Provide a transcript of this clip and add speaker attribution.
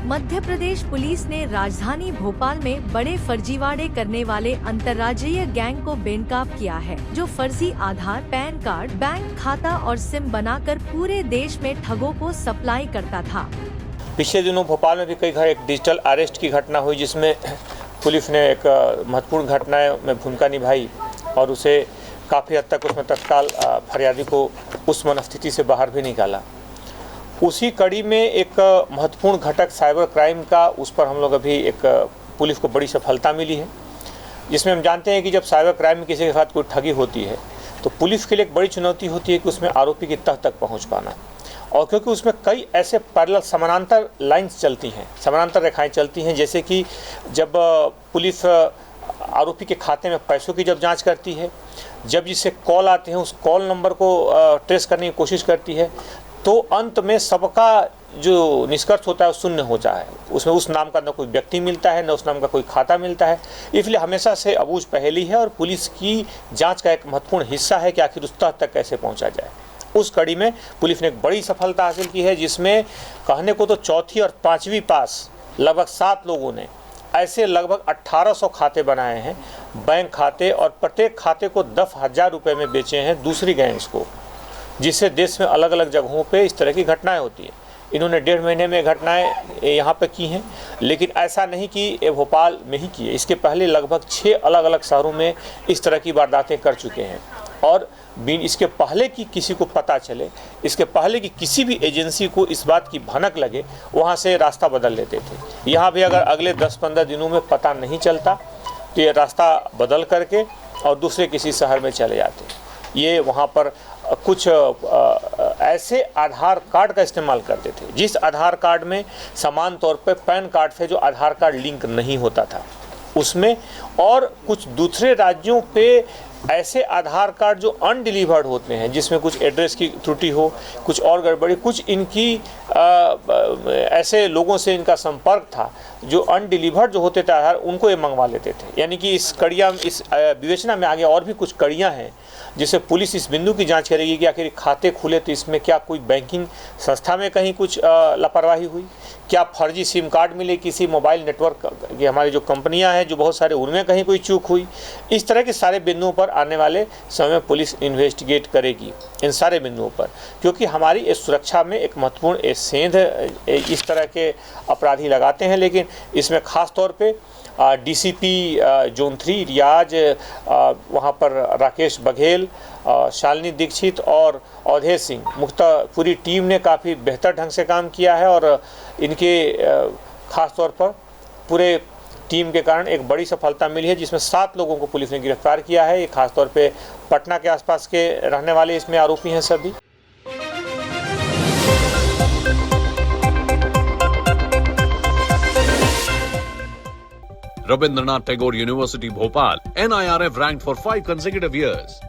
Speaker 1: Madhya Pradesh police ने राजधानी भोपाल में बड़े फर्जीवाड़े करने वाले अंतर्राज्यीय गैंग को बेनकाब किया है, जो फर्जी आधार, पैन कार्ड, बैंक खाता और सिम बनाकर पूरे देश में ठगों को सप्लाई करता था।
Speaker 2: पिछले दिनों भोपाल में भी कई एक डिजिटल अरेस्ट की घटना हुई, जिसमें पुलिस ने एक महत्वपूर्ण घटना में भूमिका निभाई और उसे काफ़ी हद तक उसमें तत्काल फरियादी को उस मनस्थिति से बाहर भी निकाला। उसी कड़ी में एक महत्वपूर्ण घटक साइबर क्राइम का, उस पर हम लोग अभी एक पुलिस को बड़ी सफलता मिली है, जिसमें हम जानते हैं कि जब साइबर क्राइम में किसी के साथ कोई ठगी होती है तो पुलिस के लिए एक बड़ी चुनौती होती है कि उसमें आरोपी की तह तक पहुंच पाना। और क्योंकि उसमें कई ऐसे पैरेलल समानांतर लाइंस चलती हैं, समानांतर रेखाएं चलती हैं, जैसे कि जब पुलिस आरोपी के खाते में पैसों की जब जांच करती है, जब जिससे कॉल आते हैं उस कॉल नंबर को ट्रेस करने की कोशिश करती है, तो अंत में सबका जो निष्कर्ष होता है वो शून्य हो जाए। उसमें उस नाम का न कोई व्यक्ति मिलता है, न उस नाम का कोई खाता मिलता है। इसलिए हमेशा से अबूझ पहेली है और पुलिस की जांच का एक महत्वपूर्ण हिस्सा है कि आखिर उस तह तक कैसे पहुंचा जाए। उस कड़ी में पुलिस ने एक बड़ी सफलता हासिल की है, जिसमें कहने को तो चौथी और पाँचवीं पास लगभग 7 लोगों ने ऐसे लगभग 1800 खाते बनाए हैं, बैंक खाते, और प्रत्येक खाते को 10,000 रुपये में बेचे हैं दूसरी गैंग्स को, जिससे देश में अलग अलग जगहों पे इस तरह की घटनाएं होती हैं। इन्होंने 1.5 महीने में घटनाएं यहाँ पे की हैं, लेकिन ऐसा नहीं कि ये भोपाल में ही की है। इसके पहले लगभग 6 अलग अलग शहरों में इस तरह की वारदातें कर चुके हैं। और इसके पहले कि किसी को पता चले, इसके पहले कि किसी भी एजेंसी को इस बात की भनक लगे, वहाँ से रास्ता बदल लेते थे। यहाँ भी अगर अगले 10-15 दिनों में पता नहीं चलता तो ये रास्ता बदल करके और दूसरे किसी शहर में चले जाते। ये वहाँ पर कुछ ऐसे आधार कार्ड का इस्तेमाल करते थे जिस आधार कार्ड में समान तौर पे पैन कार्ड से जो आधार कार्ड लिंक नहीं होता था उसमें, और कुछ दूसरे राज्यों पे ऐसे आधार कार्ड जो अनडिलीवर्ड होते हैं, जिसमें कुछ एड्रेस की त्रुटि हो, कुछ और गड़बड़ी, कुछ इनकी ऐसे लोगों से इनका संपर्क था जो अनडिलीवर्ड जो होते थे आधार, उनको ये मंगवा लेते थे। यानी कि इस विवेचना में आगे और भी कुछ कड़ियाँ हैं, जिससे पुलिस इस बिंदु की जांच करेगी कि आखिर खाते खुले तो इसमें क्या कोई बैंकिंग संस्था में कहीं कुछ लापरवाही हुई, क्या फर्जी सिम कार्ड मिले किसी मोबाइल नेटवर्क की हमारी जो कंपनियां हैं जो बहुत सारे, उनमें कहीं कोई चूक हुई। इस तरह के सारे बिंदुओं पर आने वाले समय में पुलिस इन्वेस्टिगेट करेगी इन सारे बिंदुओं पर, क्योंकि हमारी इस सुरक्षा में एक महत्वपूर्ण सेंध इस तरह के अपराधी लगाते हैं। लेकिन इसमें ख़ास तौर पे डीसीपी जोन 3 रियाज, वहाँ पर राकेश बघेल, शालिनी दीक्षित और अवधेश सिंह, मुख्यतः पूरी टीम ने काफ़ी बेहतर ढंग से काम किया है। और इनके ख़ास तौर पर पूरे टीम के कारण एक बड़ी सफलता मिली है, जिसमें 7 लोगों को पुलिस ने गिरफ्तार किया है। ये खास तौर पे पटना के आसपास के रहने वाले इसमें आरोपी हैं सभी।
Speaker 3: Rabindranath Tagore University, Bhopal, NIRF ranked for 5 consecutive years.